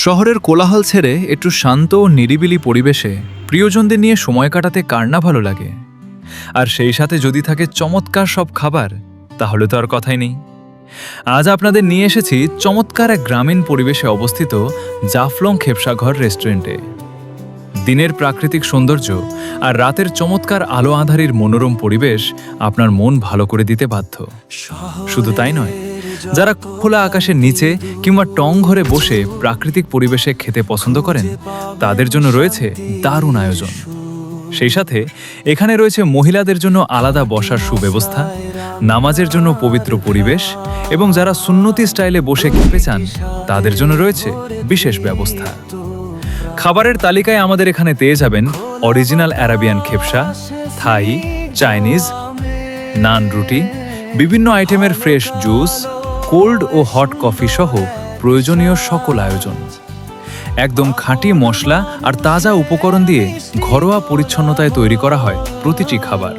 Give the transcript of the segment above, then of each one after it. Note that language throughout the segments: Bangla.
শহরের কোলাহল ছেড়ে একটু শান্ত ও নিরিবিলি পরিবেশে প্রিয়জনদের নিয়ে সময় কাটাতে কার না ভালো লাগে। আর সেই সাথে যদি থাকে চমৎকার সব খাবার, তাহলে তো আর কথাই নেই। আজ আপনাদের নিয়ে এসেছি চমৎকার এক গ্রামীণ পরিবেশে অবস্থিত জাফলং খেপসাঘর রেস্টুরেন্টে। দিনের প্রাকৃতিক সৌন্দর্য আর রাতের চমৎকার আলো আঁধারির মনোরম পরিবেশ আপনার মন ভালো করে দিতে বাধ্য। শুধু তাই নয়, যারা খোলা আকাশের নিচে কিংবা টং ঘরে বসে প্রাকৃতিক পরিবেশে খেতে পছন্দ করেন, তাদের জন্য রয়েছে দারুণ আয়োজন। সেই সাথে এখানে রয়েছে মহিলাদের জন্য আলাদা বসার সুব্যবস্থা, নামাজের জন্য পবিত্র পরিবেশ এবং যারা সুন্নতি স্টাইলে বসে খেতে চান, তাদের জন্য রয়েছে বিশেষ ব্যবস্থা। খাবারের তালিকায় আমাদের এখানে পেয়ে যাবেন অরিজিনাল আরাবিয়ান খেপসা, থাই, চাইনিজ, নান রুটি, বিভিন্ন আইটেমের ফ্রেশ জুস, কোল্ড ও হট কফি সহ প্রয়োজনীয় সকল আয়োজন। একদম খাঁটি মশলা আর তাজা উপকরণ দিয়ে ঘরোয়া পরিচ্ছন্নতায় তৈরি করা হয় প্রতিটি খাবার।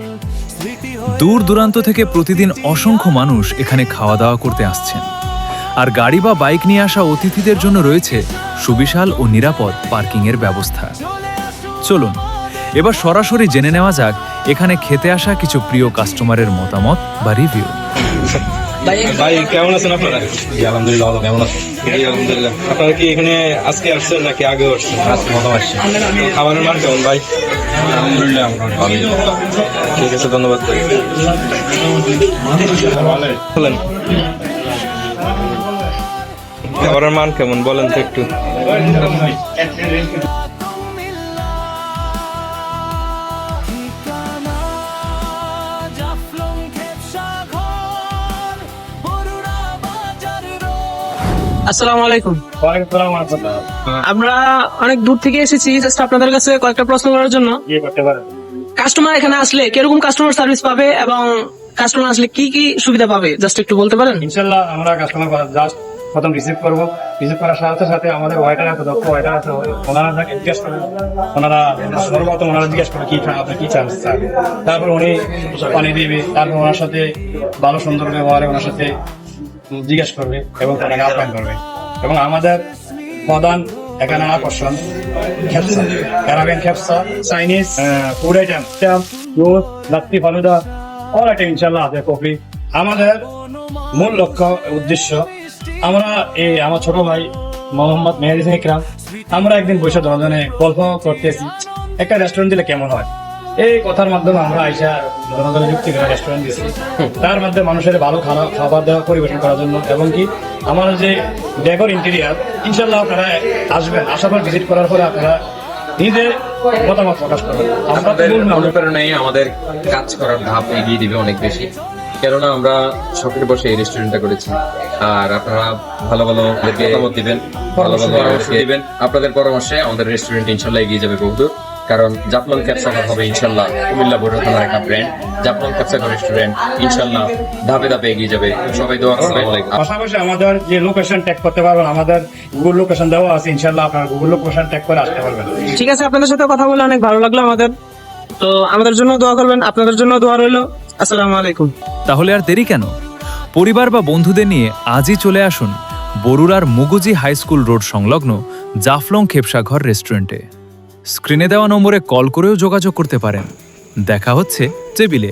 দূর দূরান্ত থেকে প্রতিদিন অসংখ্য মানুষ এখানে খাওয়া দাওয়া করতে আসছেন। আর গাড়ি বা বাইক নিয়ে আসা অতিথিদের জন্য রয়েছে সুবিশাল ও নিরাপদ পার্কিংয়ের ব্যবস্থা। চলুন এবার সরাসরি জেনে নেওয়া যাক এখানে খেতে আসা কিছু প্রিয় কাস্টমারের মতামত বা রিভিউ। ভাই কেমন আছেন আপনারা? আলহামদুলিল্লাহ, কেমন আছেন? আলহামদুলিল্লাহ। আপনারা কি এখানে আজকে আসছেন নাকি আগে আসছেন? আজকে প্রথম আসছি। খাবারের মান কেমন ভাই? আলহামদুলিল্লাহ, ভালোই। ঠিক আছে, ধন্যবাদ। বলেন খাবারের মান কেমন বলেন তো একটু। আসসালামু আলাইকুম। আমরা অনেক দূর থেকে এসেছি জাস্ট আপনাদের কাছে কয়েকটা প্রশ্ন করার জন্য। কাস্টমার এখানে আসলে কিরকম কাস্টমার সার্ভিস পাবে এবং কাস্টমার আসলে কি কি সুবিধা পাবে জাস্ট একটু বলতে পারেন? ইনশাল্লাহ আমরা কাস্টমার জাস্ট প্রথম রিসিভ করবো। রিসিভ করার সাথে সাথে আমাদের ওয়াইটার আছে, দক্ষ ওয়াইটার আছে, ওনারা জিজ্ঞেস করবেন, ওনারা সর্বপ্রথম ওনারা জিজ্ঞেস করে কি খান, আপনি কি চান স্যার। তারপর উনি পানি দিবে, তারপর ওনার সাথে ভালো সুন্দর ব্যবহারে ওনার সাথে জিজ্ঞেস করবে এবং তাকে আপ্যায়ন করবে। এবং আমাদের প্রধান এখানে আকর্ষণ খেপসা, আরাবিয়ান খেপসা, চাইনিজ ফুড আইটেম, দুধ, লাত্তি, ফালুদা, অল আইটেম ইনশাল্লাহ আছে, কফি। আমাদের মূল লক্ষ্য উদ্দেশ্য, আমরা আমার ছোট ভাই মোহাম্মদ মেহেদি ইকরাম, আমরা একদিন বসে জনজনে গল্প করতেছি একটা রেস্টুরেন্ট দিলে কেমন হয়। এই কথার মাধ্যমে আমরা আইসা জনজনে যুক্তি করে রেস্টুরেন্ট দিচ্ছি। তার মধ্যে মানুষের ভালো খাবার দেওয়া পরিবেশন করার জন্য এবং কি আমার যে ডেকোর ইন্টেরিয়ার, ইনশাল্লাহ আপনারা আসবেন, আসার পর ভিজিট করার পরে আপনারা নিজের মতামত প্রকাশ করবেন। আমাদের অনুপ্রেরণায় আমাদের কাজ করার ধাপ এগিয়ে দিবে অনেক বেশি, কেননা আমরা শখের বসে এই রেস্টুরেন্টটা করেছি। আর আপনারা ভালো ভালো মতামত দিবেন, ভালো ভালো পরামর্শ দিবেন। আপনাদের পরামর্শে আমাদের রেস্টুরেন্ট ইনশাল্লাহ এগিয়ে যাবে বহুদূর। কারণ জাফলং খেপসাঘর হবে ইনশাল্লাহ কুমিল্লা বড় থানার একটা ব্র্যান্ড। জাফলং খেপসাঘর রেস্টুরেন্ট ইনশাল্লাহ ধাপে ধাপে এগিয়ে যাবে। সবাই দোয়া করবেন। পাশাপাশি আমাদের যে লোকেশন ট্যাগ করতে পারবেন, আমাদের গুগল লোকেশন দেওয়া আছে, ইনশাল্লাহ আপনারা গুগল লোকেশন ট্যাগ করে আসতে পারবেন। ঠিক আছে, আপনাদের সাথে কথা বলে অনেক ভালো লাগলো আমাদের। তো আমাদের জন্য দোয়া করবেন, আপনাদের জন্য দোয়া রইল। আসসালামু আলাইকুম। তাহলে আর দেরি কেন, পরিবার বা বন্ধুদের নিয়ে আজই চলে আসুন বরুড়ার মুগুজি হাই স্কুল রোড সংলগ্ন জাফলং খেপসাঘর রেস্টুরেন্টে। স্ক্রিনে দেওয়া নম্বরে কল করেও যোগাযোগ করতে পারেন। দেখা হচ্ছে টেবিলে।